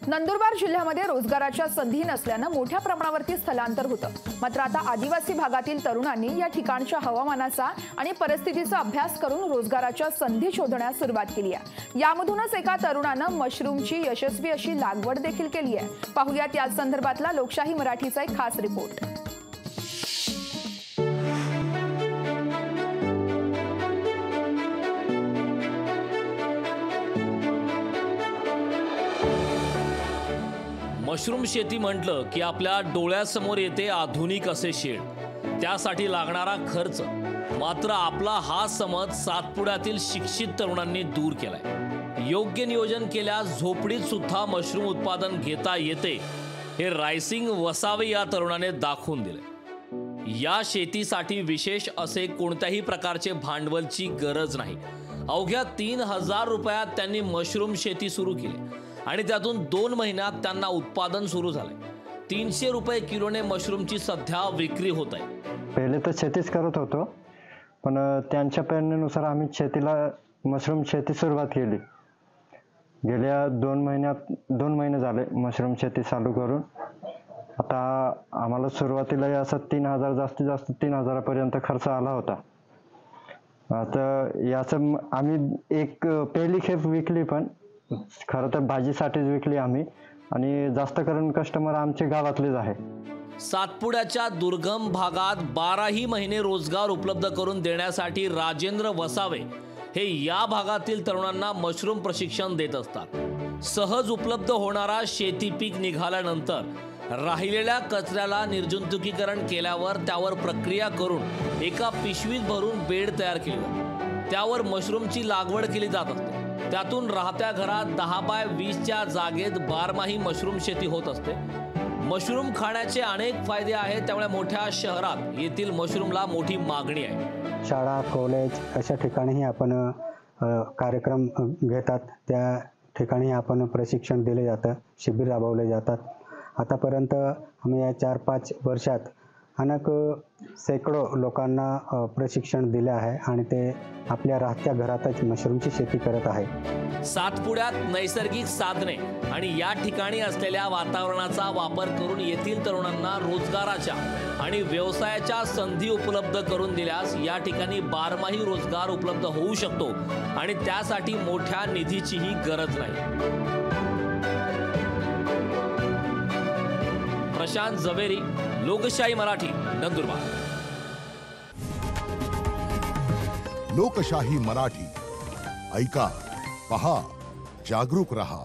नंदुरबार जिल्ह्यामध्ये रोजगाराच्या संधी नसल्याने मोठ्या प्रमाणावरती स्थलांतर होतं। मात्र आता आदिवासी भागातील तरुणांनी या ठिकाणच्या हवामानाचा आणि परिस्थितीचा अभ्यास करून रोजगाराच्या संधी शोधण्यास सुरुवात केली आहे। यामधूनच एका तरुणानं मशरूमची यशस्वी अशी लागवड देखील केली आहे। पाहुयात या संदर्भातला लोकशाही मराठीचा एक खास रिपोर्ट। मशरूम शेती म्हटलं की आपल्या डोळ्यासमोर येते आधुनिक असे शेड, त्यासाठी लागणारा खर्च। मात्र आपला हा समज सातपुड्यातील शिक्षित तरुणांनी दूर केलाय। योग्य नियोजन केल्यास झोपडीत सुद्धा मशरूम उत्पादन घेता येते, हे रायसिंग वसावे या तरुणाने दाखवून दिले। या शेतीसाठी विशेष असे कोणत्याही प्रकारचे भांडवलची गरज नाही। अवघ्या 3000 रुपयात त्यांनी मशरूम शेती सुरू केली आणि त्यातून 2 महिन्यात त्यांना उत्पादन सुरू झाले। 300 रुपये किलोने मशरूमची सध्या विक्री होत आहे। पहिले तर शेतीच करत होतो, पण त्यांच्या प्रेरणेनुसार आम्ही मशरूम शेती सुरुवात केली। गेल्या 2 महिने झाले मशरूम शेती चालू करून। आता आम्हाला सुरुवातीला असं 3000 जास्तीत जास्त 3000 पर्यंत खर्च आला होता। आता याचं आम्ही पहिली खेप विकली, पण खरं तर भाजीसाठीच विकली आम्ही, आणि जास्त करून कस्टमर आमचे गावातलेच आहे। सातपुड्याच्या दुर्गम भागात 12ही महिने रोजगार उपलब्ध करून देण्यासाठी राजेंद्र वसावे हे या भागातील तरुणांना मशरूम प्रशिक्षण देत असतात। सहज उपलब्ध होणारा शेती पीक निघाल्यानंतर राहिलेल्या कचऱ्याला निर्जंतुकीकरण केल्यावर त्यावर प्रक्रिया करून एका पिशवीत भरून बेड तयार केली जाते। त्यावर मशरूमची लागवड केली जात असते। त्यातून राहत्या घरात 10 बाय 20च्या जागेत बारमाही मशरूम शेती होत असते। मशरूम खाण्याचे अनेक फायदे आहेत, त्यामुळे मोठ्या शहरात येथील मशरूमला मोठी मागणी आहे। शाळा, कॉलेज अशा ठिकाणीही आपण कार्यक्रम घेतात, त्या ठिकाणी आपण प्रशिक्षण दिले जातं, शिबिर राबवले जातात। आतापर्यंत आम्ही या 4-5 वर्षात अनेक शेकडो लोकांना प्रशिक्षण दिले आहे आणि ते आपल्या राहत्या घरातच मशरूमची शेती करत आहे। सातपुड्यात नैसर्गिक साधने आणि या ठिकाणी असलेल्या वातावरणाचा वापर करून येथील तरुणांना रोजगाराच्या आणि व्यवसायाच्या संधी उपलब्ध करून दिल्यास या ठिकाणी बारमाही रोजगार उपलब्ध होऊ शकतो आणि त्यासाठी मोठ्या निधीचीही गरज नाही। प्रशांत जवेरी, लोकशाही मराठी, नंदुरबार। लोकशाही मराठी ऐका, पहा, जागरूक रहा।